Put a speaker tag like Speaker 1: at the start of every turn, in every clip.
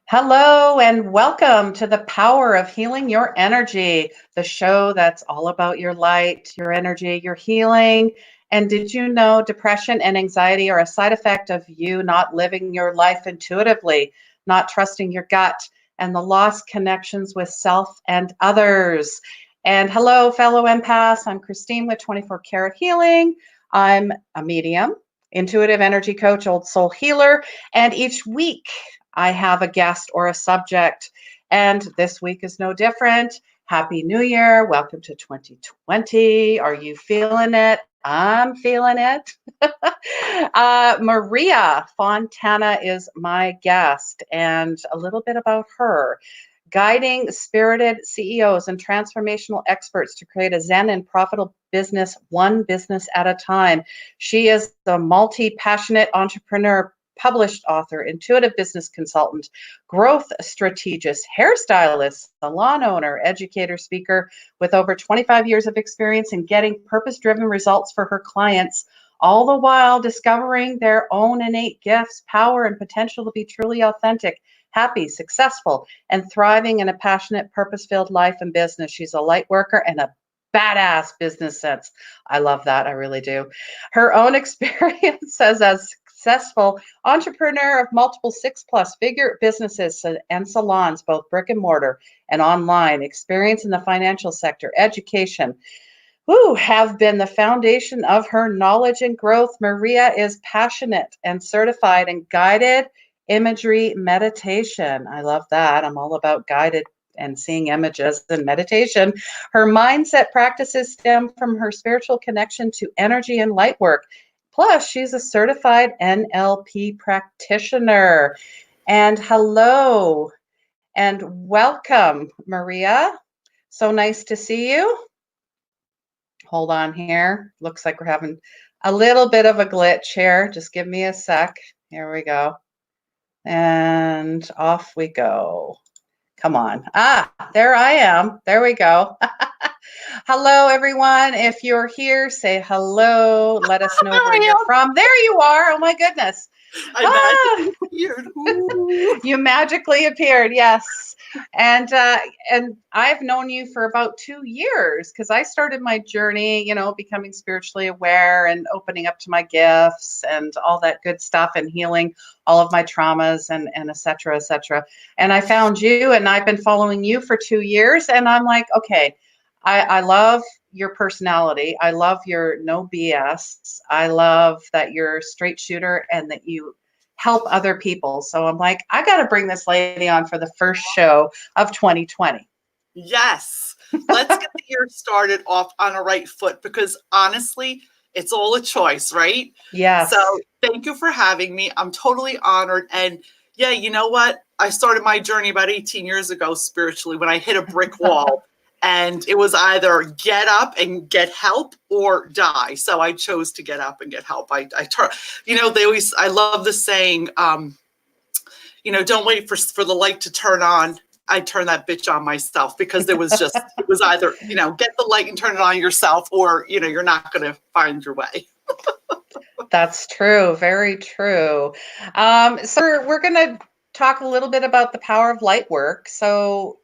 Speaker 1: Hello and welcome to the Power of Healing Your Energy, the show that's all about your light, your energy, your healing. And did you know depression and anxiety are a side effect of you not living your life intuitively, not trusting your gut, and the lost connections with self and others? And hello, fellow empaths. I'm Christine with 24 Karat Healing. I'm a medium, intuitive energy coach, old soul healer, and each week I have a guest or a subject, and this week is no different. Happy New Year. Welcome to 2020. Are you feeling it? I'm feeling it. Maria Fontana is my guest, and a little bit about her. Guiding spirited CEOs and transformational experts to create a Zen and profitable business, one business at a time. She is a multi-passionate entrepreneur, published author, intuitive business consultant, growth strategist, hairstylist, salon owner, educator, speaker with over 25 years of experience in getting purpose-driven results for her clients, all the while discovering their own innate gifts, power, and potential to be truly authentic, happy, successful, and thriving in a passionate, purpose-filled life and business. She's a light worker and a badass business sense. I love that. I really do. Her own experience as a successful entrepreneur of multiple 6+ figure businesses and salons, both brick and mortar and online, experience in the financial sector, education, have been the foundation of her knowledge and growth. Maria is passionate and certified in guided imagery meditation. I love that. I'm all about guided and seeing images and meditation. Her mindset practices stem from her spiritual connection to energy and lightwork. Plus, she's a certified NLP practitioner. And hello and welcome, Maria. So nice to see you. Hold on here. Looks like we're having a little bit of a glitch here. Just give me a sec. Here we go. And off we go. Come on. There I am. There we go. Hello, everyone. If you're here, say hello. Let us know where you're from. There you are. Oh, my goodness.
Speaker 2: I magically appeared.
Speaker 1: You magically appeared, yes. And I've known you for about 2 years because I started my journey, becoming spiritually aware and opening up to my gifts and all that good stuff and healing all of my traumas and et cetera, et cetera. And I found you and I've been following you for 2 years. And I'm like, okay, I love your personality. I love your no BS. I love that you're a straight shooter and that you help other people. So I'm like, I got to bring this lady on for the first show of 2020.
Speaker 2: Yes. Let's get the year started off on a right foot because honestly, it's all a choice, right?
Speaker 1: Yes.
Speaker 2: So thank you for having me. I'm totally honored. And yeah, you know what? I started my journey about 18 years ago spiritually when I hit a brick wall. And it was either get up and get help or die. So I chose to get up and get help. I love the saying, don't wait for the light to turn on. I turned that bitch on myself because it was either, get the light and turn it on yourself or, you're not going to find your way.
Speaker 1: That's true. Very true. So we're going to talk a little bit about the power of light work. So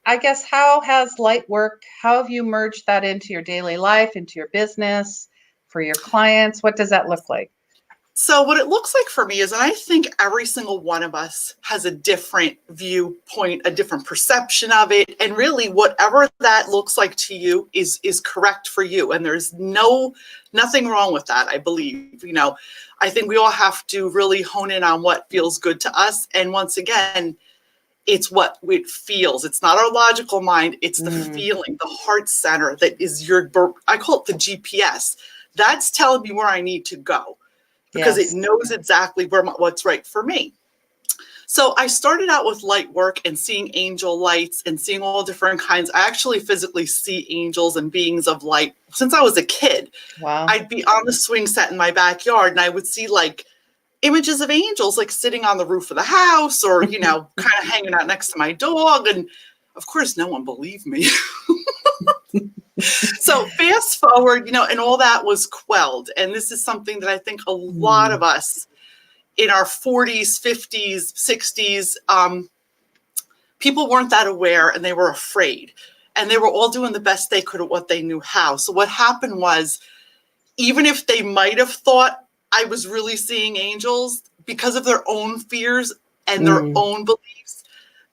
Speaker 1: I guess how have you merged that into your daily life, into your business, for your clients? What does that look like?
Speaker 2: So what it looks like for me is, and I think every single one of us has a different viewpoint, a different perception of it. And really whatever that looks like to you is correct for you. And there's nothing wrong with that, I believe. I think we all have to really hone in on what feels good to us. And once again, it's what it feels. It's not our logical mind. It's the feeling, the heart center that is I call it the GPS. That's telling me where I need to go because it knows exactly what's right for me. So I started out with light work and seeing angel lights and seeing all different kinds. I actually physically see angels and beings of light since I was a kid.
Speaker 1: Wow.
Speaker 2: I'd be on the swing set in my backyard and I would see images of angels sitting on the roof of the house or, kind of hanging out next to my dog. And of course, no one believed me. So fast forward, and all that was quelled. And this is something that I think a lot of us in our 40s, 50s, 60s, people weren't that aware and they were afraid. And they were all doing the best they could at what they knew how. So what happened was, even if they might have thought I was really seeing angels, because of their own fears and their own beliefs,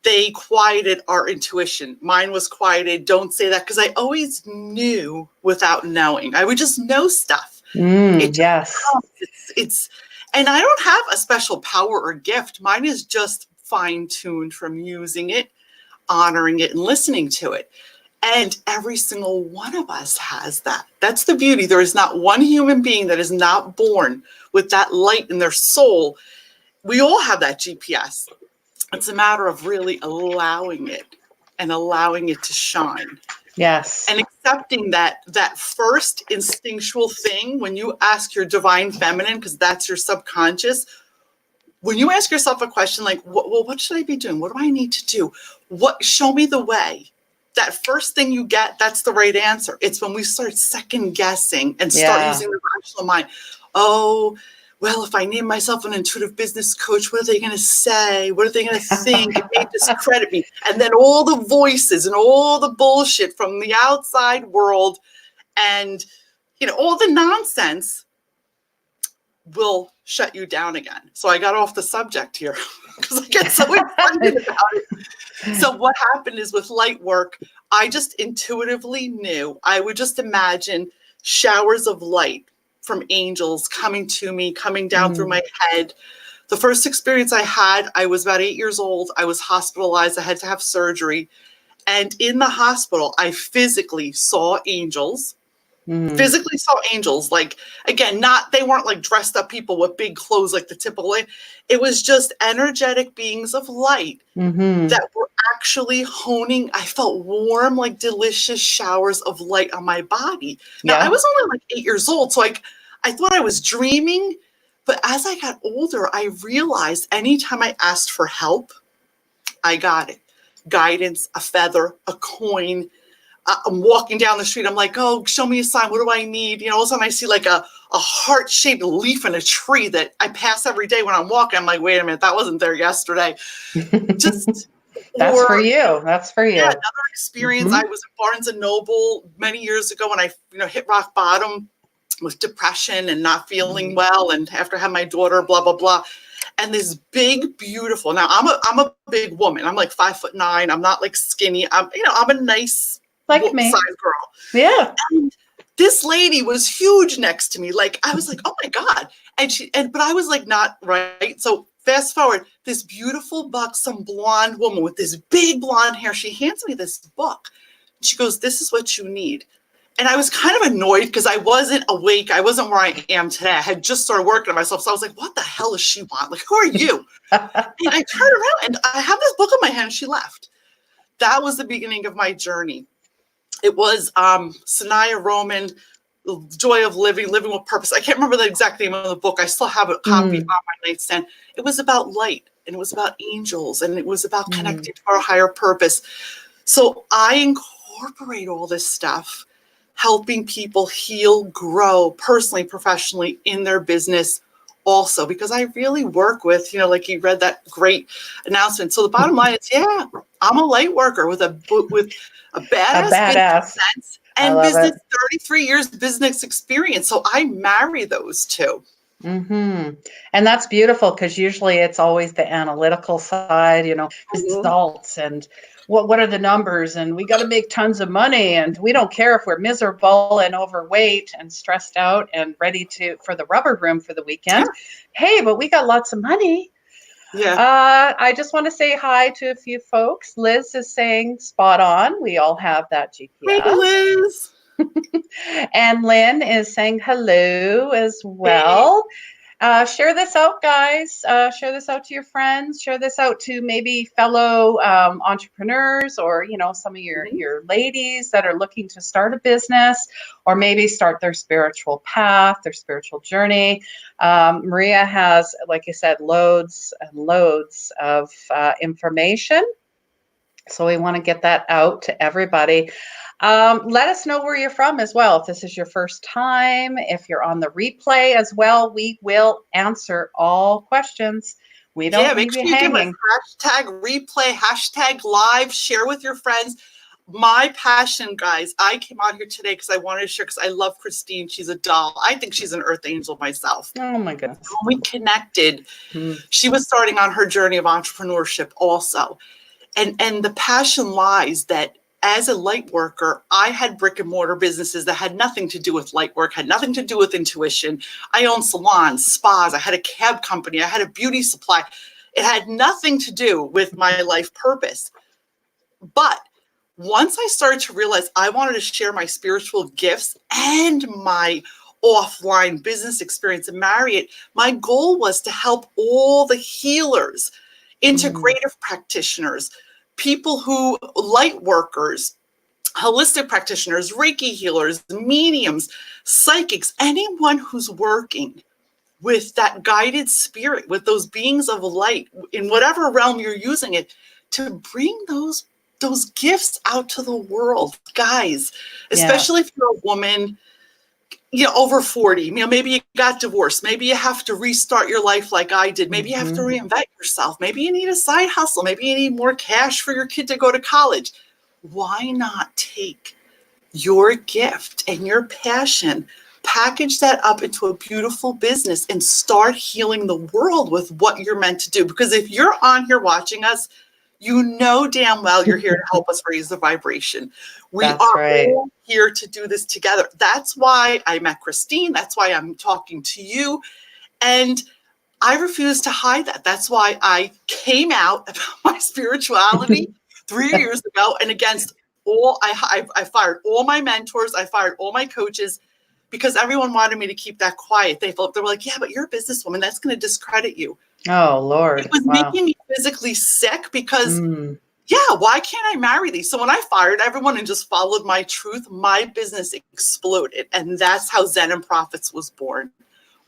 Speaker 2: they quieted our intuition. Mine was quieted. Don't say that, because I always knew without knowing. I would just know stuff.
Speaker 1: Yes.
Speaker 2: It's, and I don't have a special power or gift. Mine is just fine-tuned from using it, honoring it, and listening to it. And every single one of us has that. That's the beauty. There is not one human being that is not born with that light in their soul. We all have that GPS. It's a matter of really allowing it and allowing it to shine.
Speaker 1: Yes.
Speaker 2: And accepting that first instinctual thing when you ask your divine feminine, because that's your subconscious, when you ask yourself a question like, well, what should I be doing? What do I need to do? Show me the way. That first thing you get, that's the right answer. It's when we start second guessing and start using the rational mind. Oh, well, if I name myself an intuitive business coach, what are they going to say? What are they going to think? It may discredit me. And then all the voices and all the bullshit from the outside world and, all the nonsense will shut you down again. So I got off the subject here because I get so excited about it. So what happened is, with Lightwork, I just intuitively knew. I would just imagine showers of light from angels coming to me, coming down through my head. The first experience I had, I was about 8 years old. I was hospitalized. I had to have surgery. And in the hospital, I physically saw angels. Physically saw angels, like, again, they weren't like dressed up people with big clothes like the typical. It was just energetic beings of light that were actually honing. I felt warm, like delicious showers of light on my body. Now, I was only like 8 years old, so I thought I was dreaming. But as I got older, I realized anytime I asked for help, I got it. Guidance, a feather, a coin. I'm walking down the street. I'm like, oh, show me a sign. What do I need? All of a sudden I see like a heart-shaped leaf in a tree that I pass every day when I'm walking. I'm like, wait a minute, that wasn't there yesterday. Just
Speaker 1: That's for you. That's for you.
Speaker 2: Yeah, another experience. I was at Barnes and Noble many years ago when I, hit rock bottom with depression and not feeling well, and after I had my daughter, blah blah blah. And this big, beautiful. Now I'm a big woman. I'm like 5'9". I'm not like skinny. I'm a nice,
Speaker 1: like me,
Speaker 2: size girl.
Speaker 1: Yeah.
Speaker 2: And this lady was huge next to me. Like, I was like, oh my God. But I was like, not right. So fast forward, this beautiful, buxom blonde woman with this big blonde hair, she hands me this book. She goes, this is what you need. And I was kind of annoyed because I wasn't awake. I wasn't where I am today. I had just started working on myself. So I was like, what the hell does she want? Like, who are you? And I turned around and I have this book in my hand and she left. That was the beginning of my journey. It was Sanaya Roman, Joy of Living with Purpose. I can't remember the exact name of the book. I still have a copy on my nightstand. It was about light, and it was about angels, and it was about connecting to our higher purpose. So I incorporate all this stuff, helping people heal, grow personally, professionally in their business also, because I really work with, like you read that great announcement. So the bottom line is, I'm a light worker with a badass business sense and business, 33 years business experience. So I marry those two.
Speaker 1: And that's beautiful, because usually it's always the analytical side, results and what are the numbers, and we got to make tons of money, and we don't care if we're miserable and overweight and stressed out and ready for the rubber room for the weekend. Hey, but we got lots of money. I just want to say hi to a few folks. Liz is saying spot on. We all have that GPS.
Speaker 2: Hey, Liz.
Speaker 1: And Lynn is saying hello as well. Share this out, guys. Share this out to your friends. Share this out to maybe fellow entrepreneurs, or some of your ladies that are looking to start a business, or maybe start their spiritual path, their spiritual journey. Maria has, like I said, loads and loads of information. So we want to get that out to everybody. Let us know where you're from as well. If this is your first time, if you're on the replay as well, we will answer all questions. We don't
Speaker 2: make
Speaker 1: leave
Speaker 2: sure
Speaker 1: you
Speaker 2: you give us
Speaker 1: hanging.
Speaker 2: hashtag replay, hashtag live, share with your friends. My passion, guys, I came out here today because I wanted to share, because I love Christine. She's a doll. I think she's an earth angel myself.
Speaker 1: Oh my goodness.
Speaker 2: When we connected,
Speaker 1: Mm.
Speaker 2: she was starting on her journey of entrepreneurship also. And the passion lies that as a light worker, I had brick and mortar businesses that had nothing to do with light work, had nothing to do with intuition. I owned salons, spas, I had a cab company, I had a beauty supply. It had nothing to do with my life purpose. But once I started to realize I wanted to share my spiritual gifts and my offline business experience and marry it, my goal was to help all the healers, integrative practitioners, people who, light workers, holistic practitioners, Reiki healers, mediums, psychics, anyone who's working with that guided spirit, with those beings of light, in whatever realm you're using it, to bring those gifts out to the world, guys, especially if you're a woman, over 40, maybe you got divorced. Maybe you have to restart your life like I did. Maybe you have to reinvent yourself. Maybe you need a side hustle. Maybe you need more cash for your kid to go to college. Why not take your gift and your passion, package that up into a beautiful business and start healing the world with what you're meant to do? Because if you're on here watching us, you know damn well you're here to help us raise the vibration. We are all here to do this together. That's why I met Christine. That's why I'm talking to you. And I refuse to hide that. That's why I came out about my spirituality 3 years ago, and against all, I fired all my mentors. I fired all my coaches because everyone wanted me to keep that quiet. They were like, yeah, but you're a businesswoman. That's going to discredit you.
Speaker 1: Oh, Lord.
Speaker 2: It was making me physically sick because, why can't I marry these? So when I fired everyone and just followed my truth, my business exploded. And that's how Zen and Profits was born.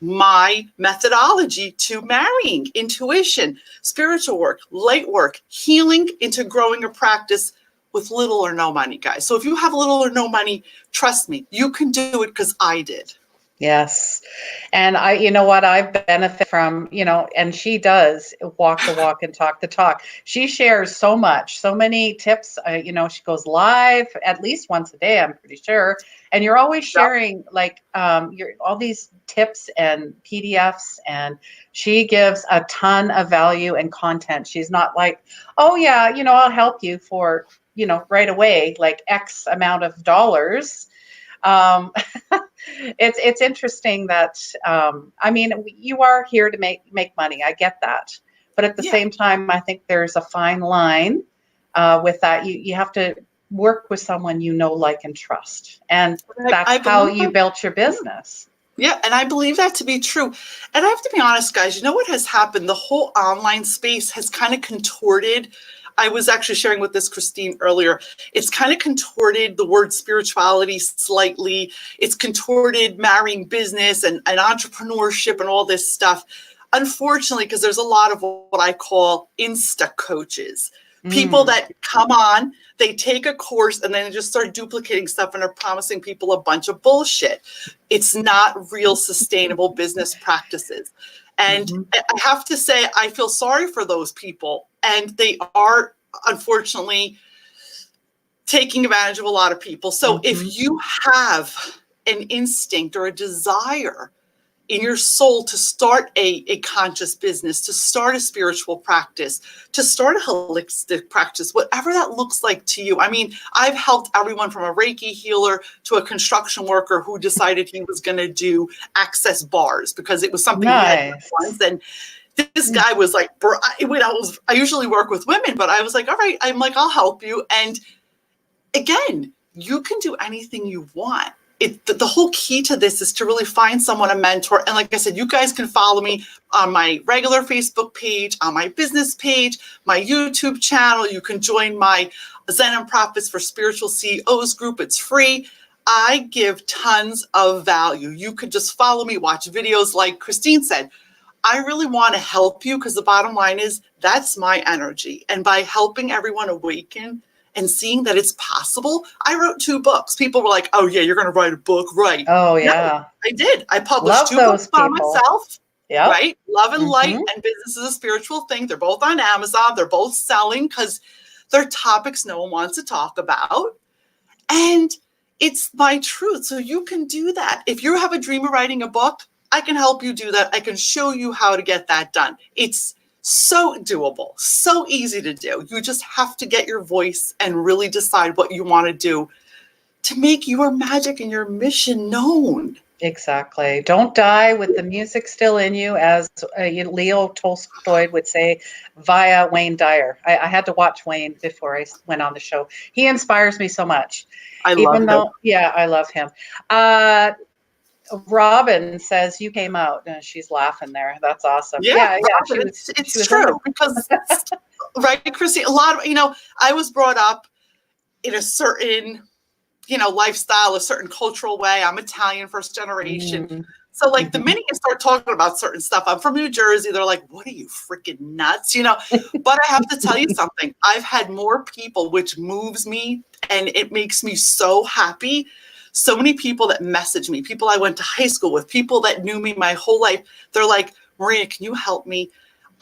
Speaker 2: My methodology to marrying intuition, spiritual work, light work, healing into growing a practice with little or no money, guys. So if you have little or no money, trust me, you can do it because I did.
Speaker 1: Yes. And you know what, I benefit from, and she does walk the walk and talk the talk. She shares so much, so many tips. She goes live at least once a day, I'm pretty sure. And you're always sharing all these tips and PDFs, and she gives a ton of value and content. She's not like, oh yeah, I'll help you for, right away, like X amount of dollars. It's interesting that, you are here to make money. I get that. But at the same time, I think there's a fine line with that. You have to work with someone like, and trust. And that's how you built your business.
Speaker 2: Yeah, and I believe that to be true. And I have to be honest, guys, what has happened? The whole online space has kind of contorted. I was actually sharing with this Christine earlier. It's kind of contorted the word spirituality slightly. It's contorted marrying business and entrepreneurship and all this stuff. Unfortunately, because there's a lot of what I call Insta coaches. People that come on, they take a course and then they just start duplicating stuff and are promising people a bunch of bullshit. It's not real sustainable business practices. And I have to say, I feel sorry for those people. And they are, unfortunately, taking advantage of a lot of people. So if you have an instinct or a desire in your soul to start a conscious business, to start a spiritual practice, to start a holistic practice, whatever that looks like to you. I've helped everyone from a Reiki healer to a construction worker who decided he was going to do access bars because it was something he had done once. And this guy was like, I usually work with women, but I was like, all right, I'll help you. And again, you can do anything you want. The whole key to this is to really find someone, a mentor. And like I said, you guys can follow me on my regular Facebook page, on my business page, my YouTube channel. You can join my Zen and Profits for Spiritual CEOs group. It's free. I give tons of value. You could just follow me, watch videos like Christine said. I really want to help you because the bottom line is that's my energy. And by helping everyone awaken and seeing that it's possible, I wrote 2 books. People were like, oh yeah, you're going to write a book, right?
Speaker 1: Oh yeah.
Speaker 2: No, I did. I published 2 books by myself.
Speaker 1: Yep.
Speaker 2: right? Love and Light
Speaker 1: Mhm.
Speaker 2: and Business is a Spiritual Thing. They're both on Amazon. They're both selling because they're topics no one wants to talk about. And it's my truth. So you can do that. If you have a dream of writing a book, I can help you do that. I can show you how to get that done. It's so doable, so easy to do. You just have to get your voice and really decide what you want to do to make your magic and your mission known.
Speaker 1: Exactly. Don't die with the music still in you, as Leo Tolstoy would say, via Wayne Dyer. I had to watch Wayne before I went on the show. He inspires me so much.
Speaker 2: I love
Speaker 1: Even though, yeah, I love him. Robin says you came out, and she's laughing there. That's awesome.
Speaker 2: Yeah,
Speaker 1: She
Speaker 2: Robin,
Speaker 1: was.
Speaker 2: it's
Speaker 1: She was
Speaker 2: true because, right, Chrissy, a lot of, I was brought up in a certain, lifestyle, a certain cultural way. I'm Italian, first generation.
Speaker 1: Mm-hmm.
Speaker 2: So like the minute you start talking about certain stuff, I'm from New Jersey, they're like, what are you, freaking nuts? But I have to tell you something. I've had more people, which moves me and it makes me so happy. So many people that message me, people I went to high school with, people that knew me my whole life. They're like, Maria, can you help me?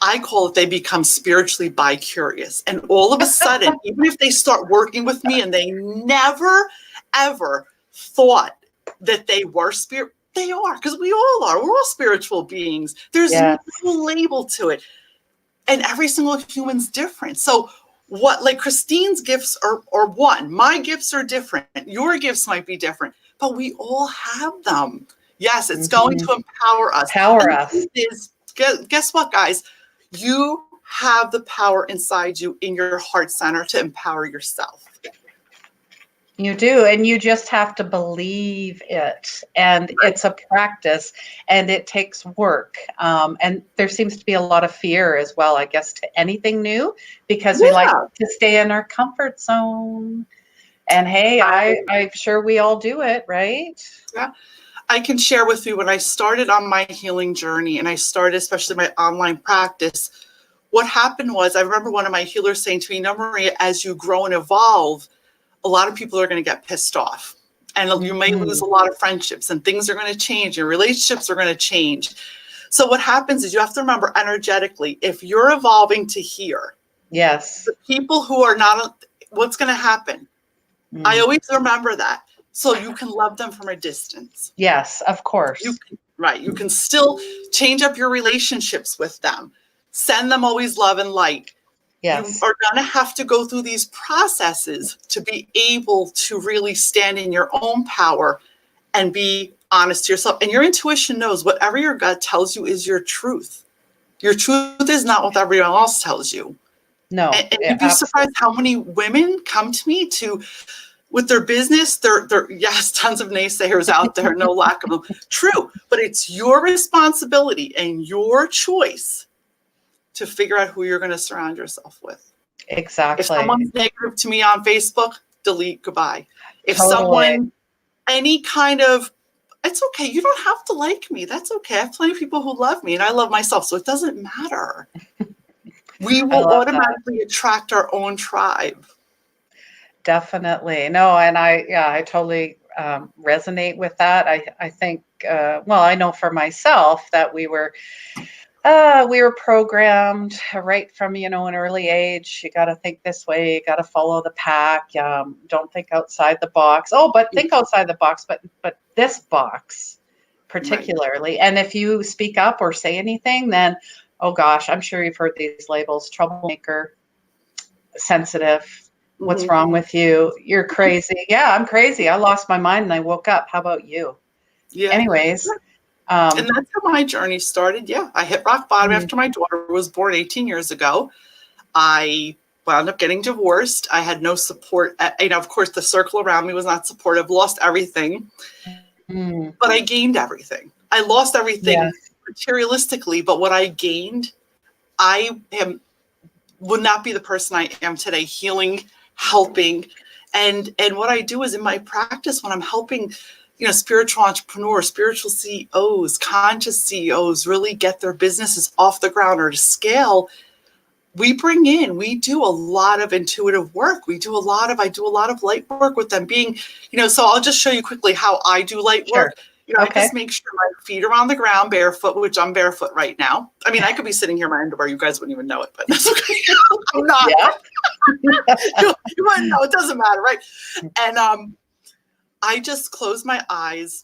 Speaker 2: I call it they become spiritually bi-curious. And all of a sudden, even if they start working with me and they never, ever thought that they were spirit, they are, because we all are. We're all spiritual beings. There's no label to it. And every single human's different. So what, like Christine's gifts are one. My gifts are different. Your gifts might be different, but we all have them. Yes, it's going to empower us.
Speaker 1: Power us.
Speaker 2: Guess what, guys? You have the power inside you in your heart center to empower yourself.
Speaker 1: You do, and you just have to believe it. And it's a practice, and it takes work. And there seems to be a lot of fear as well, I guess, to anything new, because we like to stay in our comfort zone. And hey, I'm sure we all do it, right?
Speaker 2: Yeah. I can share with you when I started on my healing journey, and I started especially my online practice, what happened was I remember one of my healers saying to me, Maria, as you grow and evolve, a lot of people are going to get pissed off, and you may lose a lot of friendships, and things are going to change. Your relationships are going to change. So what happens is you have to remember energetically, if you're evolving to here, the people who are not, what's going to happen? I always remember that. So you can love them from a distance.
Speaker 1: Yes, of course.
Speaker 2: You can still change up your relationships with them. Send them always love and light.
Speaker 1: Yes.
Speaker 2: You are going to have to go through these processes to be able to really stand in your own power and be honest to yourself. And your intuition knows whatever your gut tells you is your truth. Your truth is not what everyone else tells you.
Speaker 1: No.
Speaker 2: And you'd be surprised how many women come to me with their business. Yes, tons of naysayers out there, no lack of them. True, but it's your responsibility and your choice to figure out who you're going to surround yourself with.
Speaker 1: Exactly.
Speaker 2: If someone's negative to me on Facebook, delete, goodbye. If someone, any kind of, it's okay. You don't have to like me. That's okay. I have plenty of people who love me and I love myself. So it doesn't matter. We will automatically attract our own tribe.
Speaker 1: Definitely. No, and I totally resonate with that. I think, I know for myself that we were programmed right from, an early age. You got to think this way. You got to follow the pack. Don't think outside the box. Oh, but think outside the box, but this box particularly. Right. And if you speak up or say anything, then, oh gosh, I'm sure you've heard these labels: troublemaker, sensitive. What's wrong with you? You're crazy. Yeah, I'm crazy. I lost my mind and I woke up. How about you? Yeah. Anyways.
Speaker 2: And that's how my journey started. Yeah, I hit rock bottom after my daughter was born 18 years ago. I wound up getting divorced. I had no support. Of course, the circle around me was not supportive, lost everything. But I gained everything. I lost everything materialistically, but what I gained, would not be the person I am today, healing, helping. And what I do is in my practice, when I'm helping, spiritual entrepreneurs, spiritual CEOs, conscious CEOs really get their businesses off the ground or to scale, we do a lot of intuitive work. I do a lot of light work with them so I'll just show you quickly how I do light work. I
Speaker 1: Okay.
Speaker 2: just make sure my feet are on the ground barefoot, which I'm barefoot right now. I mean, I could be sitting here in my underwear. You guys wouldn't even know it, but that's okay. I'm not.
Speaker 1: Yeah.
Speaker 2: You wouldn't know. It doesn't matter, right? And I just close my eyes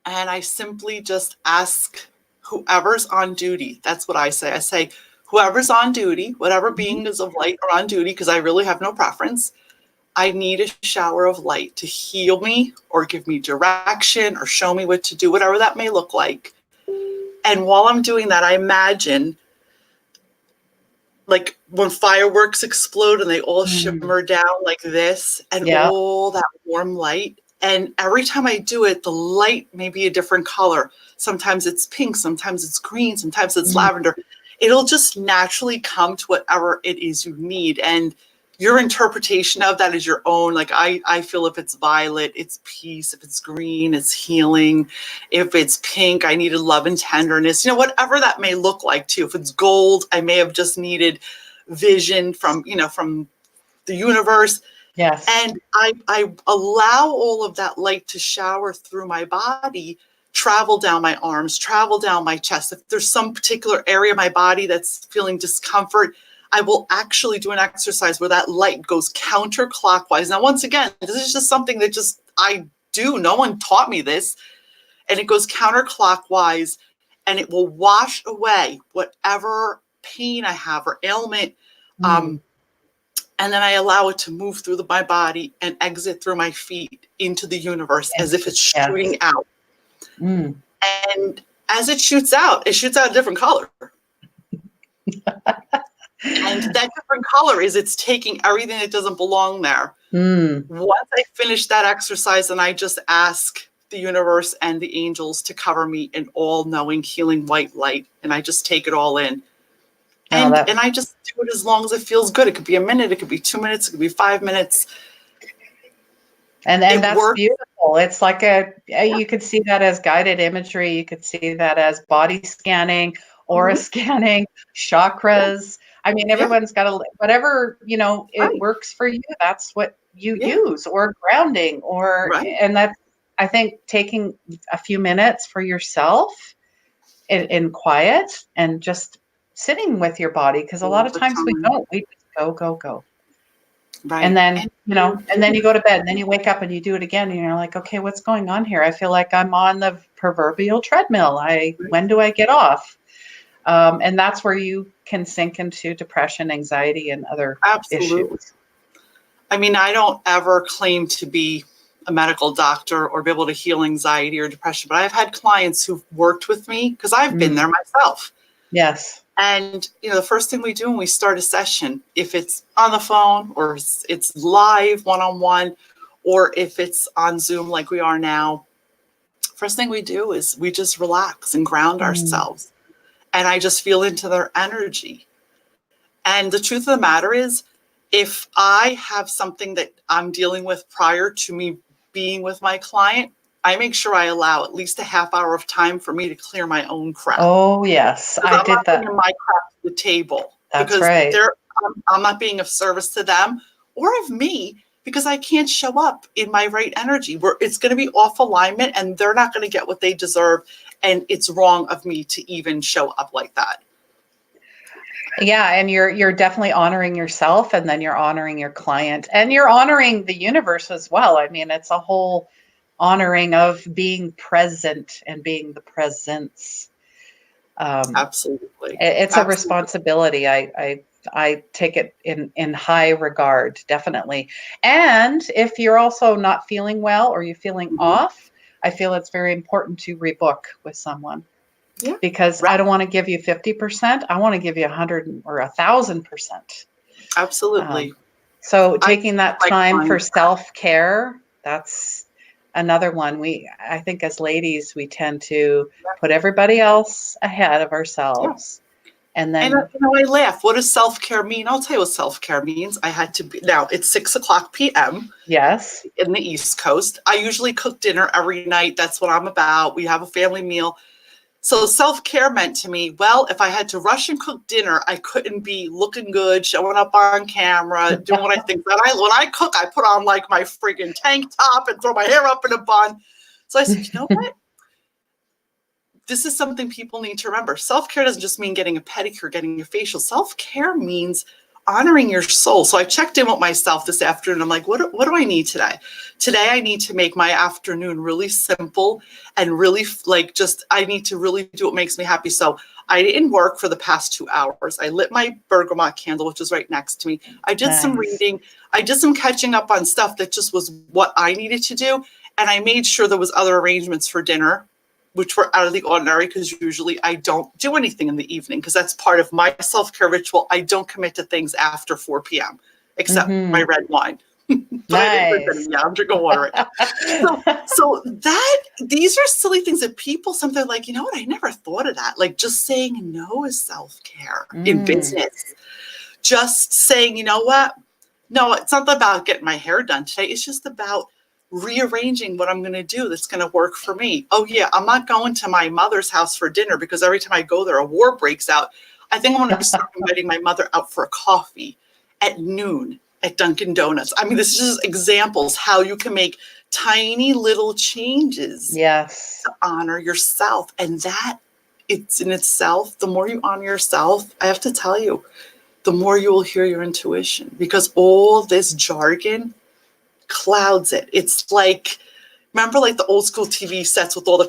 Speaker 2: and I simply just ask whoever's on duty. That's what I say. I say, whoever's on duty, whatever being is of light are on duty, because I really have no preference. I need a shower of light to heal me or give me direction or show me what to do, whatever that may look like. And while I'm doing that, I imagine like when fireworks explode and they all shimmer down like this, and all that warm light. And every time I do it, the light may be a different color. Sometimes it's pink, sometimes it's green, sometimes it's lavender. It'll just naturally come to whatever it is you need. And your interpretation of that is your own. Like I feel if it's violet, it's peace. If it's green, it's healing. If it's pink, I needed love and tenderness, whatever that may look like too. If it's gold, I may have just needed vision from the universe.
Speaker 1: Yes.
Speaker 2: And I allow all of that light to shower through my body, travel down my arms, travel down my chest. If there's some particular area of my body that's feeling discomfort, I will actually do an exercise where that light goes counterclockwise. Now, once again, this is just something that just I do. No one taught me this. And it goes counterclockwise, and it will wash away whatever pain I have or ailment. And then I allow it to move through my body and exit through my feet into the universe as if it's shooting out. And as it shoots out a different color. And that different color is it's taking everything that doesn't belong there. Once I finish that exercise, and I just ask the universe and the angels to cover me in all-knowing, healing white light, and I just take it all in. And I just do it as long as it feels good. It could be a minute, it could be 2 minutes, it could be 5 minutes.
Speaker 1: And that's works. Beautiful. It's like you could see that as guided imagery. You could see that as body scanning, aura scanning, chakras. I mean, everyone's got whatever, it works for you. That's what you use, or grounding, and that's, I think, taking a few minutes for yourself in quiet and just sitting with your body. Because a lot of times we just go. Right. And then, and then you go to bed, and then you wake up and you do it again, and you're like, okay, what's going on here? I feel like I'm on the proverbial treadmill. When do I get off? And that's where you can sink into depression, anxiety, and other issues.
Speaker 2: I mean, I don't ever claim to be a medical doctor or be able to heal anxiety or depression, but I've had clients who've worked with me because I've been there myself.
Speaker 1: Yes.
Speaker 2: And, the first thing we do when we start a session, if it's on the phone or it's live one-on-one, or if it's on Zoom like we are now, first thing we do is we just relax and ground ourselves. And I just feel into their energy. And the truth of the matter is, if I have something that I'm dealing with prior to me being with my client, I make sure I allow at least a half hour of time for me to clear my own crap.
Speaker 1: Oh, yes. I did that.
Speaker 2: I'm not bringing my crap to the table.
Speaker 1: That's
Speaker 2: because
Speaker 1: right.
Speaker 2: I'm not being of service to them or of me, because I can't show up in my right energy, where it's going to be off alignment and they're not going to get what they deserve. And it's wrong of me to even show up like that.
Speaker 1: Yeah, and you're definitely honoring yourself, and then you're honoring your client, and you're honoring the universe as well. I mean, it's a whole honoring of being present and being the presence.
Speaker 2: Absolutely.
Speaker 1: It's a responsibility. I take it in high regard, definitely. And if you're also not feeling well, or you're feeling off, I feel it's very important to rebook with someone. Yeah. Because I don't want to give you 50%. I want to give you 100 or 1,000%.
Speaker 2: Absolutely.
Speaker 1: So taking that time for self-care, that's another one. I think as ladies, we tend to put everybody else ahead of ourselves. And then,
Speaker 2: I laugh. What does self-care mean? I'll tell you what self-care means. Now it's 6:00 p.m.
Speaker 1: Yes.
Speaker 2: In the East Coast. I usually cook dinner every night. That's what I'm about. We have a family meal. So self-care meant to me, well, if I had to rush and cook dinner, I couldn't be looking good, showing up on camera, doing what I think. When I cook, I put on like my friggin' tank top and throw my hair up in a bun. So I said, you know what? This is something people need to remember. Self-care doesn't just mean getting a pedicure, getting a facial. Self-care means honoring your soul. So I checked in with myself this afternoon. I'm like, what do I need today? Today, I need to make my afternoon really simple and really I need to really do what makes me happy. So I didn't work for the past 2 hours. I lit my bergamot candle, which is right next to me. I did some reading. I did some catching up on stuff that just was what I needed to do. And I made sure there was other arrangements for dinner, which were out of the ordinary, because usually I don't do anything in the evening, because that's part of my self-care ritual. I don't commit to things after 4 p.m. except my red wine. But I didn't drink any. Yeah, I'm drinking water. So these are silly things that people sometimes like, you know what? I never thought of that. Like, just saying no is self-care in business. Just saying, you know what? No, it's not about getting my hair done today. It's just about rearranging what I'm going to do that's going to work for me. Oh yeah, I'm not going to my mother's house for dinner because every time I go there, a war breaks out. I think I'm going to start inviting my mother out for a coffee at noon at Dunkin' Donuts. I mean, this is just examples how you can make tiny little changes to honor yourself. And that, it's in itself, the more you honor yourself, I have to tell you, the more you will hear your intuition, because all this jargon clouds it. It's like, remember like the old school TV sets with all the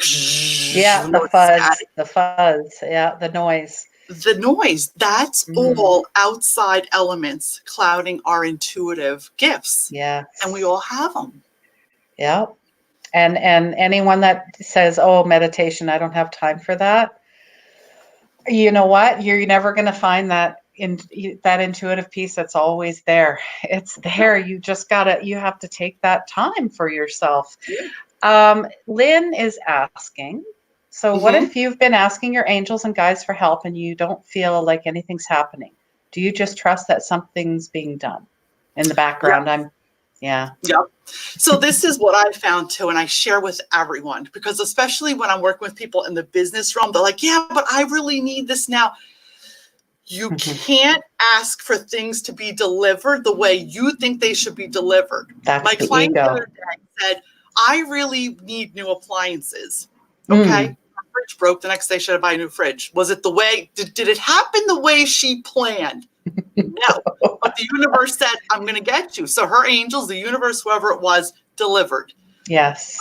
Speaker 1: the fuzz, the noise.
Speaker 2: The noise, that's all outside elements clouding our intuitive gifts.
Speaker 1: Yeah.
Speaker 2: And we all have them.
Speaker 1: Yeah. And anyone that says, oh, meditation, I don't have time for that. You know what? You're never going to find that that intuitive piece that's always there. It's there. You just you have to take that time for yourself. Lynn is asking, so what if you've been asking your angels and guides for help and you don't feel like anything's happening? Do you just trust that something's being done in the background? So this is what I found too, and I share with everyone, because especially when I'm working with people in the business realm, they're like, yeah, but I really need this now. You can't ask for things to be delivered the way you think they should be delivered. My client the other day said, I really need new appliances. Okay. Her fridge broke. The next day she had to buy a new fridge. Was it the way, did it happen the way she planned? No. But the universe said, I'm going to get you. So her angels, the universe, whoever it was, delivered. Yes.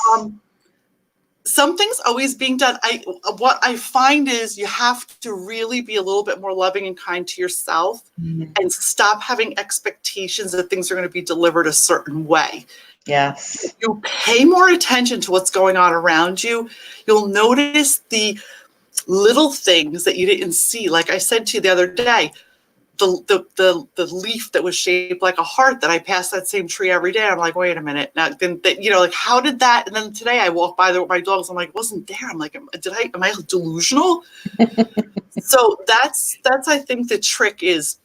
Speaker 2: Something's always being done. What I find is you have to really be a little bit more loving and kind to yourself and stop having expectations that things are going to be delivered a certain way.
Speaker 1: Yes.
Speaker 2: If you pay more attention to what's going on around you, you'll notice the little things that you didn't see. Like I said to you the other day, the leaf that was shaped like a heart that I pass that same tree every day. I'm like, wait a minute. Now, then, like, how did that? And then today I walk by there with my dogs. I'm like, it wasn't there. I'm like, am I delusional? So that's I think the trick is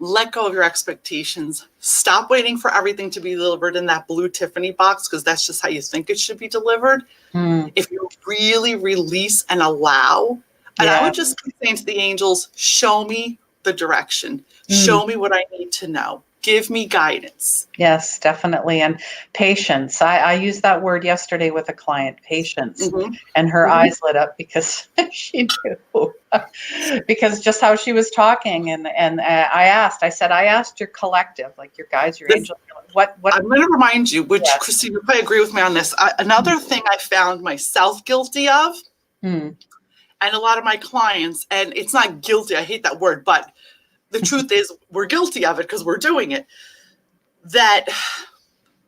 Speaker 2: let go of your expectations. Stop waiting for everything to be delivered in that blue Tiffany box, because that's just how you think it should be delivered. If you really release and allow, and I would just keep saying to the angels, show me the direction. Show me what I need to know. Give me guidance.
Speaker 1: Yes, definitely. And patience. I used that word yesterday with a client, patience. And her eyes lit up because she knew. Because just how she was talking. And I asked your collective, like your guides, your angels, what
Speaker 2: I'm going to remind you, which Christine, you probably agree with me on this. Another thing I found myself guilty of, and a lot of my clients, and it's not guilty, I hate that word, but the truth is we're guilty of it because we're doing it. That,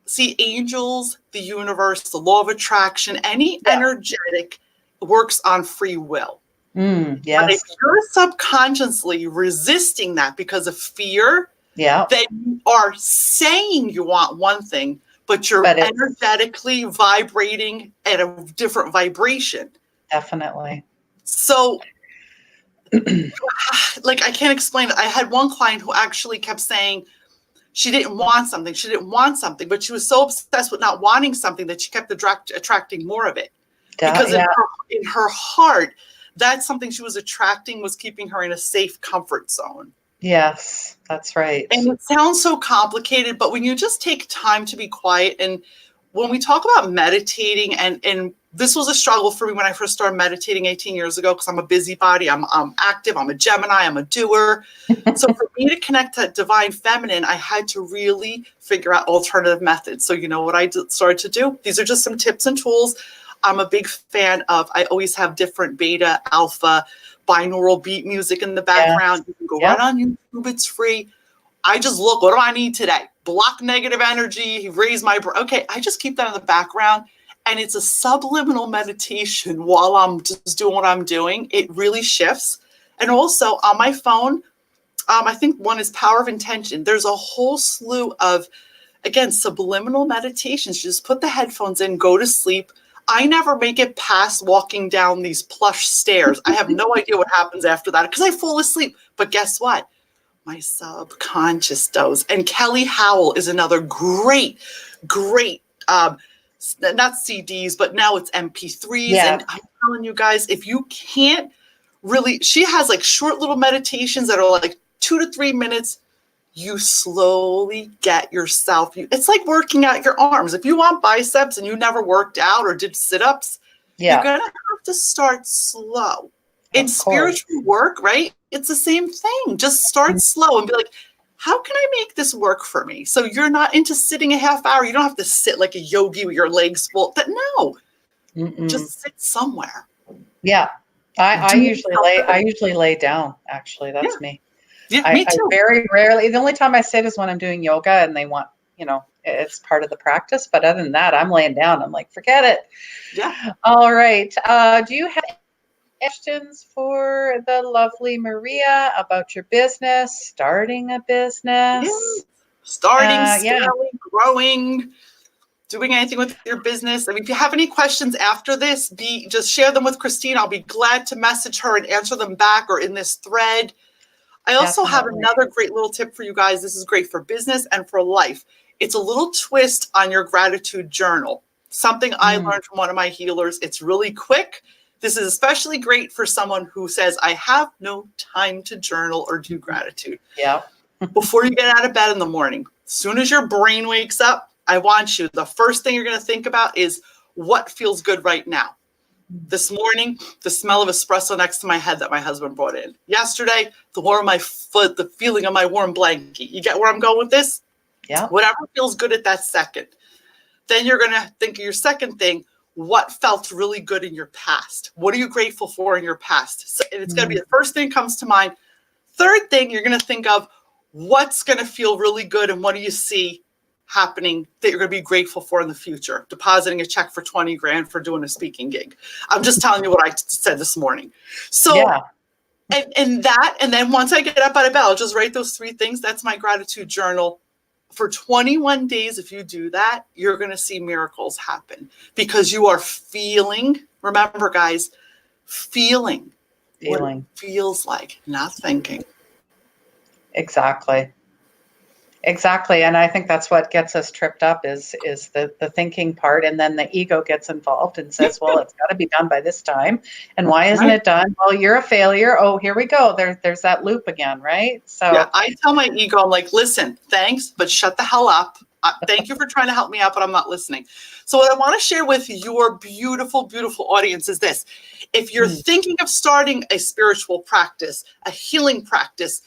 Speaker 2: see, angels, the universe, the law of attraction, any energetic works on free will. But if you're subconsciously resisting that because of fear, then you are saying you want one thing, but you're energetically vibrating at a different vibration.
Speaker 1: Definitely.
Speaker 2: So, like, I can't explain it. I had one client who actually kept saying she didn't want something. She didn't want something, but she was so obsessed with not wanting something that she kept attracting more of it. Because in her heart, that's something she was attracting was keeping her in a safe comfort zone.
Speaker 1: Yes, that's right.
Speaker 2: And it sounds so complicated, but when you just take time to be quiet, and when we talk about meditating, and this was a struggle for me when I first started meditating 18 years ago, because I'm a busybody, I'm active, I'm a Gemini, I'm a doer. So for me to connect to divine feminine, I had to really figure out alternative methods. So you know what I started to do? These are just some tips and tools. I'm a big fan of, I always have different beta, alpha, binaural beat music in the background. You can go right on YouTube, it's free. I just look, what do I need today? Block negative energy, raise my, okay, I just keep that in the background. And it's a subliminal meditation while I'm just doing what I'm doing. It really shifts. And also on my phone, I think one is Power of Intention. There's a whole slew of, again, subliminal meditations. You just put the headphones in, go to sleep. I never make it past walking down these plush stairs. I have no idea what happens after that because I fall asleep. But guess what? My subconscious does. And Kelly Howell is another great, not CDs, but now it's MP3s.
Speaker 1: Yeah.
Speaker 2: And I'm telling you guys, if you can't really, she has like short little meditations that are like 2 to 3 minutes. You slowly get yourself, it's like working out your arms. If you want biceps and you never worked out or did sit-ups, you're going to have to start slow. In spiritual work, right? It's the same thing. Just start slow and be like, how can I make this work for me? So you're not into sitting a half hour. You don't have to sit like a yogi with your legs full. No, just sit somewhere.
Speaker 1: Yeah. I usually lay down. Actually, that's me.
Speaker 2: Yeah, me too.
Speaker 1: I very rarely, the only time I sit is when I'm doing yoga and they want, it's part of the practice. But other than that, I'm laying down. I'm like, forget it.
Speaker 2: Yeah.
Speaker 1: All right. Do you have questions for the lovely Maria about your business, starting a business?
Speaker 2: Scaling, growing, doing anything with your business. I mean, if you have any questions after this, just share them with Christine. I'll be glad to message her and answer them back or in this thread. I also have another great little tip for you guys. This is great for business and for life. It's a little twist on your gratitude journal. Something I learned from one of my healers. It's really quick. This is especially great for someone who says, I have no time to journal or do gratitude.
Speaker 1: Yeah.
Speaker 2: Before you get out of bed in the morning, as soon as your brain wakes up, I want you, the first thing you're going to think about is what feels good right now. This morning, the smell of espresso next to my head that my husband brought in. Yesterday, the warmth of my foot, the feeling of my warm blanket. You get where I'm going with this?
Speaker 1: Yeah.
Speaker 2: Whatever feels good at that second. Then you're going to think of your second thing. What felt really good in your past? What are you grateful for in your past? So, and it's going to be the first thing that comes to mind. Third thing, you're going to think of what's going to feel really good and what do you see happening that you're going to be grateful for in the future. Depositing a check for 20 grand for doing a speaking gig. I'm just telling you what I said this morning. So, and then once I get up out of bed, I'll just write those 3 things. That's my gratitude journal. For 21 days, if you do that, you're going to see miracles happen because you are feeling, remember guys, feeling what it feels like, not thinking.
Speaker 1: Exactly. And I think that's what gets us tripped up is the thinking part. And then the ego gets involved and says, well, it's got to be done by this time. And why isn't it done? Well, you're a failure. Oh, here we go. There's that loop again, right? So
Speaker 2: yeah, I tell my ego, I'm like, listen, thanks, but shut the hell up. Thank you for trying to help me out, but I'm not listening. So what I want to share with your beautiful, beautiful audience is this. If you're thinking of starting a spiritual practice, a healing practice,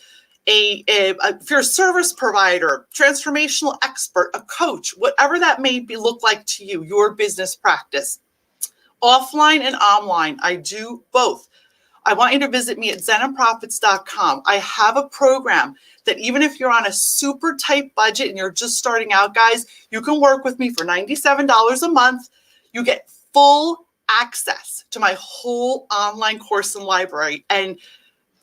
Speaker 2: if you're a service provider, transformational expert, a coach, whatever that may look like to you, your business practice, offline and online, I do both. I want you to visit me at zenandprofits.com. I have a program that even if you're on a super tight budget and you're just starting out, guys, you can work with me for $97 a month. You get full access to my whole online course and library. And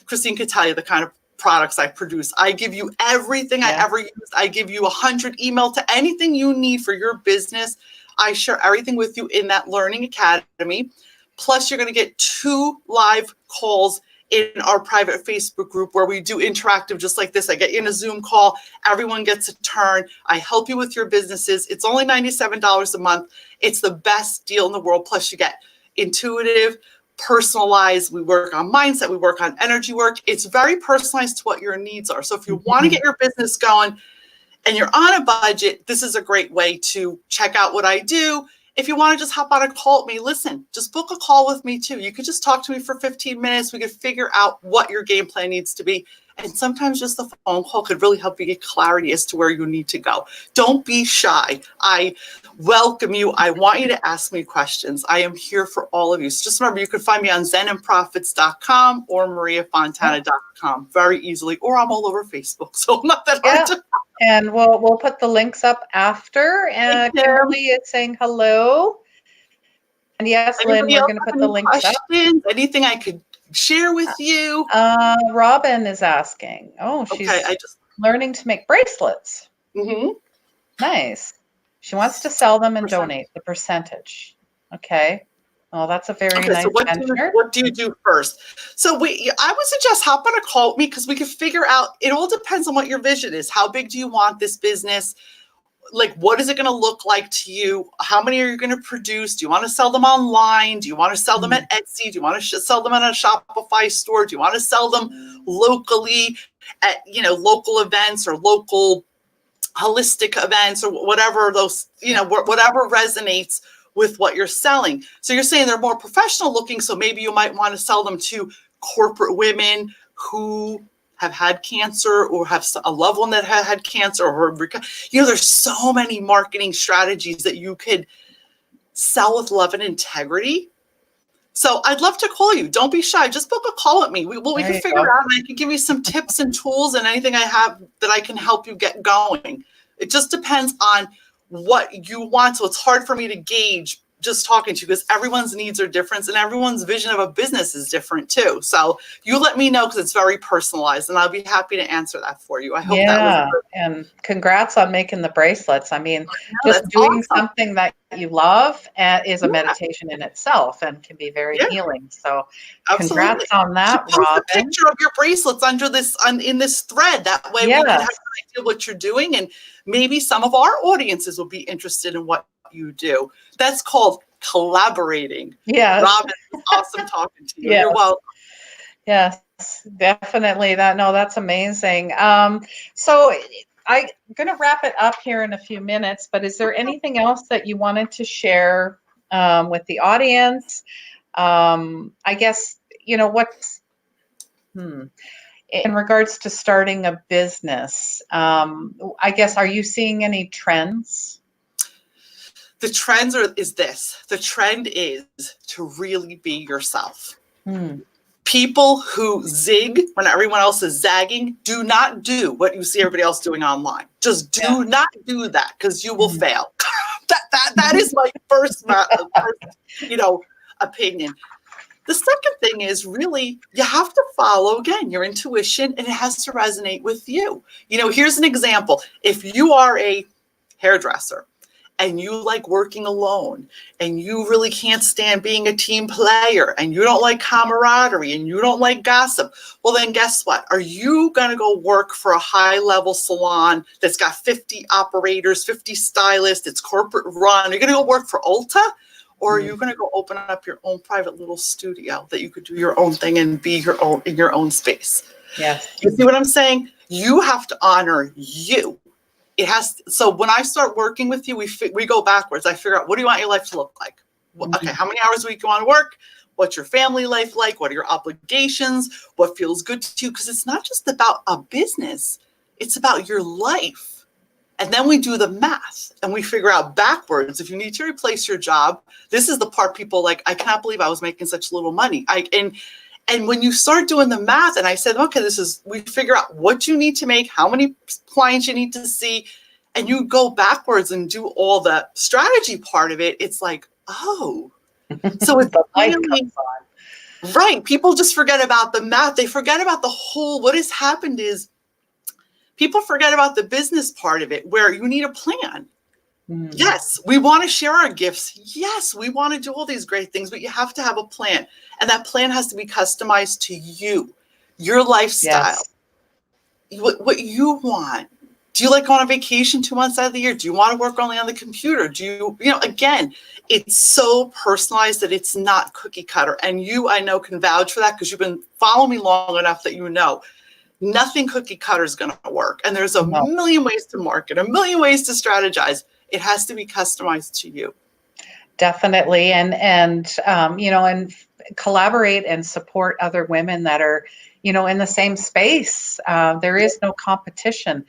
Speaker 2: Christine could tell you the kind of products I produce. I give you everything I ever used. I give you 100 email to anything you need for your business. I share everything with you in that Learning Academy. Plus, you're going to get 2 live calls in our private Facebook group where we do interactive just like this. I get you in a Zoom call. Everyone gets a turn. I help you with your businesses. It's only $97 a month. It's the best deal in the world. Plus, you get intuitive, personalized. We work on mindset. We work on energy work. It's very personalized to what your needs are. So if you want to get your business going, and you're on a budget, this is a great way to check out what I do. If you want to just hop on a call with me, listen, just book a call with me too. You could just talk to me for 15 minutes. We could figure out what your game plan needs to be. And sometimes just the phone call could really help you get clarity as to where you need to go. Don't be shy. I welcome you. I want you to ask me questions. I am here for all of you. So just remember, you can find me on zenandprofits.com or mariafontana.com very easily, or I'm all over Facebook. So I'm not that hard to.
Speaker 1: And we'll put the links up after. And Kimberly is saying hello. And yes, Lynn, we're going to put the links up.
Speaker 2: Anything I could share with you?
Speaker 1: Robin is asking. Oh, she's learning to make bracelets.
Speaker 2: Mm-hmm.
Speaker 1: Nice. She wants to sell them and donate the percentage. Okay. Well, that's a very nice venture.
Speaker 2: What do you do first? So I would suggest hop on a call with me because we can figure out, it all depends on what your vision is. How big do you want this business? Like, what is it going to look like to you? How many are you going to produce? Do you want to sell them online? Do you want to sell them at Etsy? Do you want to sell them at a Shopify store? Do you want to sell them locally at, local events or local holistic events or whatever those, whatever resonates with what you're selling? So you're saying they're more professional looking. So maybe you might want to sell them to corporate women who have had cancer or have a loved one that had cancer, or, there's so many marketing strategies that you could sell with love and integrity. So I'd love to call you. Don't be shy. Just book a call with me. We can figure it out, and I can give you some tips and tools and anything I have that I can help you get going. It just depends on what you want. So it's hard for me to gauge just talking to you because everyone's needs are different and everyone's vision of a business is different too. So you let me know because it's very personalized, and I'll be happy to answer that for you. I hope that was
Speaker 1: and congrats on making the bracelets. I mean, just doing something that you love is a meditation in itself and can be very healing. So congrats on that, Robin.
Speaker 2: Post a picture of your bracelets under this in this thread. That way we can have an idea of what you're doing, and maybe some of our audiences will be interested in what you do. That's called collaborating.
Speaker 1: Yeah,
Speaker 2: Robin, it's awesome talking to you. You're welcome.
Speaker 1: Yes, definitely. That's amazing. So I'm going to wrap it up here in a few minutes, but is there anything else that you wanted to share with the audience? I guess, what's in regards to starting a business, I guess, are you seeing any trends?
Speaker 2: The trends is this. The trend is to really be yourself. People who zig when everyone else is zagging, do not do what you see everybody else doing online. Just do not do that because you will fail. That is my first opinion. The second thing is really you have to follow, again, your intuition, and it has to resonate with you. Here's an example. If you are a hairdresser, and you like working alone, and you really can't stand being a team player, and you don't like camaraderie, and you don't like gossip, well, then guess what? Are you going to go work for a high-level salon that's got 50 operators, 50 stylists, it's corporate run? Are you going to go work for Ulta? Or are you going to go open up your own private little studio that you could do your own thing and be in your own space?
Speaker 1: Yes.
Speaker 2: You see what I'm saying? You have to honor you. So when I start working with you, we go backwards. I figure out, what do you want your life to look like? Okay, how many hours a week you want to work? What's your family life like? What are your obligations? What feels good to you? Because it's not just about a business. It's about your life. And then we do the math and we figure out backwards. If you need to replace your job, this is the part people like, I can't believe I was making such little money. And when you start doing the math, and I said, okay, we figure out what you need to make, how many clients you need to see, and you go backwards and do all the strategy part of it. It's like, oh, so it's really, right. People just forget about the math. They forget about the whole, what has happened is people forget about the business part of it where you need a plan. Yes, we want to share our gifts. Yes, we want to do all these great things, but you have to have a plan. And that plan has to be customized to you, your lifestyle, what you want. Do you like go on a vacation 2 months out of the year? Do you want to work only on the computer? Do you, again, it's so personalized that it's not cookie cutter. And you, I know, can vouch for that because you've been following me long enough that Nothing cookie cutter is going to work. And there's a
Speaker 1: No.
Speaker 2: million ways to market, a million ways to strategize. It has to be customized to you.
Speaker 1: Definitely. And collaborate and support other women that are, in the same space. There is no competition.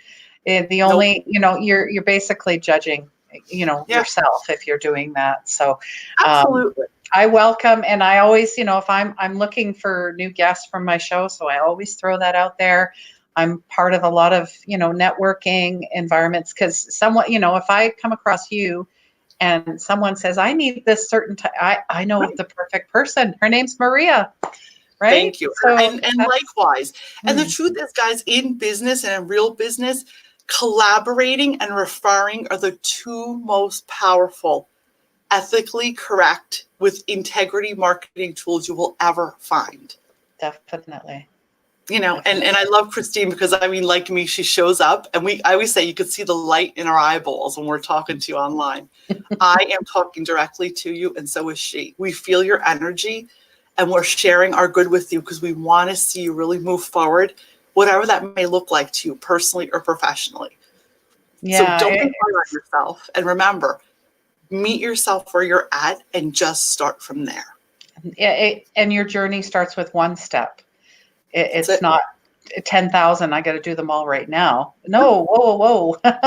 Speaker 1: The only, you're basically judging, yourself if you're doing that. So
Speaker 2: Absolutely.
Speaker 1: I welcome, and I always, if I'm looking for new guests from my show, so I always throw that out there. I'm part of a lot of, networking environments, because someone, if I come across you and someone says, I need this certain I know the perfect person. Her name's Maria. Right.
Speaker 2: Thank you.
Speaker 1: So
Speaker 2: and likewise. And the truth is, guys, in business and in real business, collaborating and referring are the two most powerful, ethically correct, with integrity marketing tools you will ever find.
Speaker 1: Definitely.
Speaker 2: And I love Christine, because like me, she shows up, and I always say you could see the light in our eyeballs when we're talking to you online. I am talking directly to you, and so is she. We feel your energy, and we're sharing our good with you because we want to see you really move forward, whatever that may look like to you personally or professionally.
Speaker 1: Yeah.
Speaker 2: So don't be hard on yourself. And remember, meet yourself where you're at and just start from there.
Speaker 1: And your journey starts with one step. It's not 10,000. I got to do them all right now. No, whoa. No.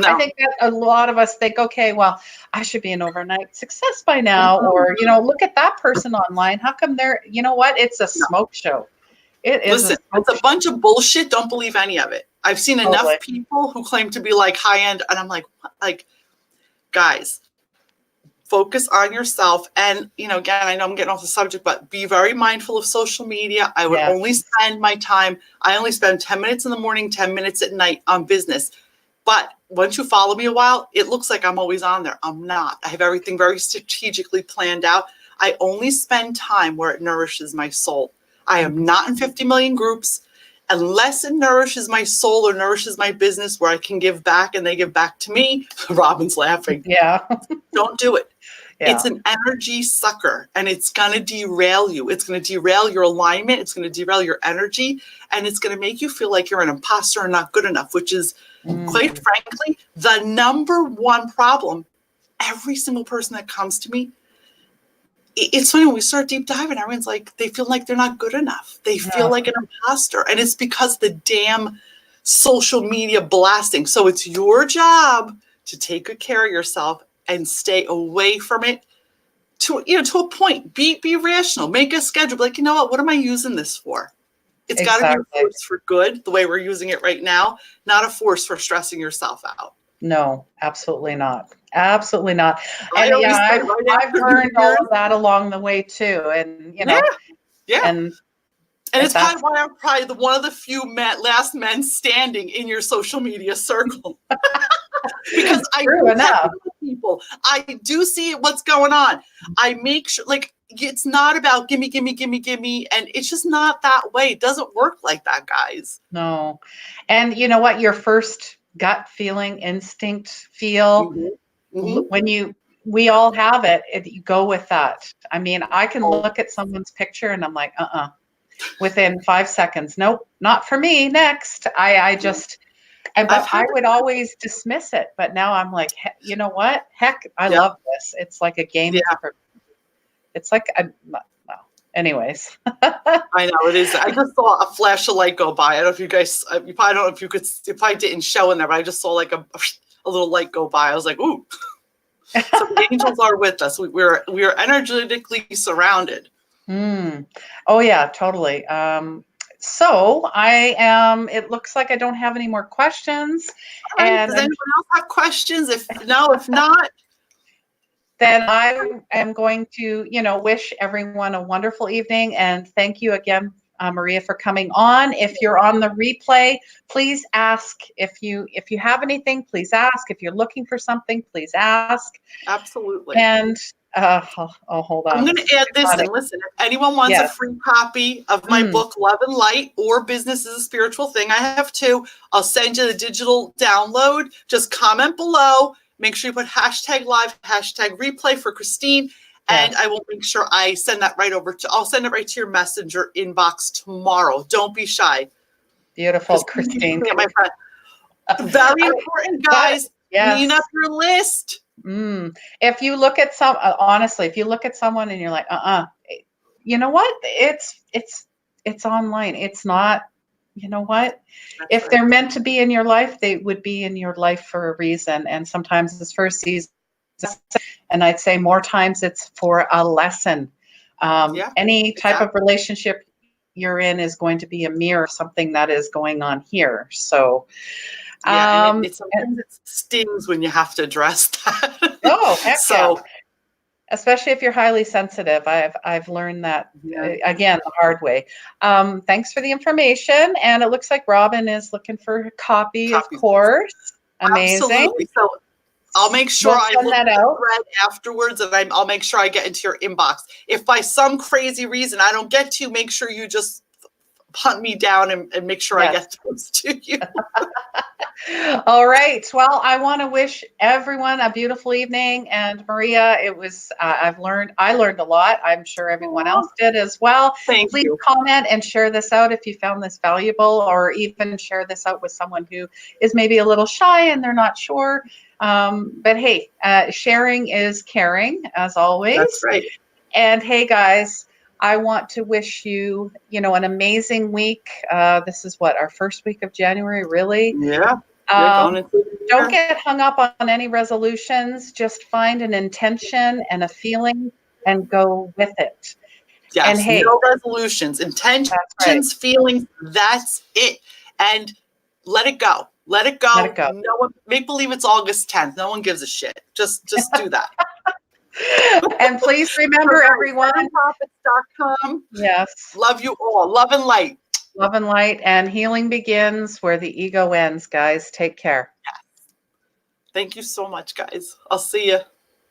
Speaker 1: I think that a lot of us think, okay, well, I should be an overnight success by now. Or, look at that person online. How come they're, what? It's a smoke show. It is.
Speaker 2: Listen, it's a bunch of bullshit. Don't believe any of it. I've seen enough people who claim to be like high end, and I'm like, what? Like, guys, focus on yourself. And, again, I know I'm getting off the subject, but be very mindful of social media. I would only spend my time. I only spend 10 minutes in the morning, 10 minutes at night on business. But once you follow me a while, it looks like I'm always on there. I'm not. I have everything very strategically planned out. I only spend time where it nourishes my soul. I am not in 50 million groups unless it nourishes my soul or nourishes my business, where I can give back and they give back to me. Robin's laughing.
Speaker 1: Yeah.
Speaker 2: Don't do it.
Speaker 1: Yeah.
Speaker 2: It's an energy sucker, and it's going to derail you. It's going to derail your alignment. It's going to derail your energy, and it's going to make you feel like you're an imposter and not good enough, which is, quite frankly, the number one problem. Every single person that comes to me, it's funny, when we start deep diving, everyone's like, they feel like they're not good enough. They feel like an imposter, and it's because the damn social media blasting. So it's your job to take good care of yourself and stay away from it to a point. Be rational. Make a schedule. Like, what am I using this for? It's got to be a force for good, the way we're using it right now, not a force for stressing yourself out.
Speaker 1: No, absolutely not. Absolutely not. And I've learned all of that along the way too. And,
Speaker 2: and it's why I'm probably one of the few last men standing in your social media circle. Because I do people. I do see what's going on. I make sure, it's not about gimme, and it's just not that way. It doesn't work like that, guys.
Speaker 1: No. And you know what? Your first gut feeling, instinct feel, when we all have it, you go with that. I mean, I can look at someone's picture and I'm like, within 5 seconds, nope, not for me. Next. But I would always dismiss it. But now I'm like, you know what? Heck, I love this. It's like a game. It's like, anyways.
Speaker 2: I know it is. I just saw a flash of light go by. I don't know if you guys, you probably don't know if you could, if I didn't show in there, but I just saw like a little light go by. I was like, ooh. So the angels are with us. We are energetically surrounded.
Speaker 1: Oh yeah, totally. So it looks like I don't have any more questions.
Speaker 2: Right. And does anyone else have questions? If not,
Speaker 1: then I am going to, wish everyone a wonderful evening. And thank you again, Maria, for coming on. If you're on the replay, please ask. If you have anything, please ask. If you're looking for something, please ask.
Speaker 2: Absolutely.
Speaker 1: And hold on.
Speaker 2: I'm going to add this in. Listen, if anyone wants a free copy of my book, Love and Light, or Business is a Spiritual Thing, I have two. I'll send you the digital download. Just comment below. Make sure you put #live, #replay for Christine. And I will make sure I send that right over I'll send it right to your messenger inbox tomorrow. Don't be shy.
Speaker 1: Beautiful,
Speaker 2: Just
Speaker 1: Christine.
Speaker 2: my friend. Very important, guys.
Speaker 1: Yes.
Speaker 2: Clean up your list.
Speaker 1: If you look at honestly, if you look at someone and you're like, you know what? It's online. It's not, you know what? If they're meant to be in your life, they would be in your life for a reason. And sometimes it's for a season. And I'd say more times it's for a lesson. Any type of relationship you're in is going to be a mirror of something that is going on here. So,
Speaker 2: and sometimes it stings when you have to address that.
Speaker 1: Oh, heck yeah. Especially if you're highly sensitive. I've learned that, again, the hard way. Thanks for the information. And it looks like Robin is looking for a copy, of course. Amazing.
Speaker 2: Absolutely. So I'll make sure I look at the thread afterwards, and I'll make sure I get into your inbox. If by some crazy reason I don't get to you, make sure you just hunt me down and make sure I get those to you.
Speaker 1: All right. Well, I want to wish everyone a beautiful evening. And Maria, it was, I learned a lot. I'm sure everyone else did as well.
Speaker 2: Thank you.
Speaker 1: Please comment and share this out if you found this valuable, or even share this out with someone who is maybe a little shy and they're not sure. But hey, sharing is caring, as always.
Speaker 2: That's right.
Speaker 1: And hey, guys, I want to wish you, an amazing week. This is our first week of January, really?
Speaker 2: Yeah.
Speaker 1: Don't get hung up on any resolutions. Just find an intention and a feeling and go with it.
Speaker 2: Yes,
Speaker 1: and hey,
Speaker 2: no resolutions, intentions, feelings, that's it. And let it go. Let it go.
Speaker 1: Let it go.
Speaker 2: No one, make believe it's August 10th. No one gives a shit. Just do that.
Speaker 1: And please remember, everyone.
Speaker 2: Profits.com.
Speaker 1: Yes.
Speaker 2: Love you all. Love and light.
Speaker 1: Love and light, and healing begins where the ego ends, guys. Take care.
Speaker 2: Yes. Thank you so much, guys. I'll see you.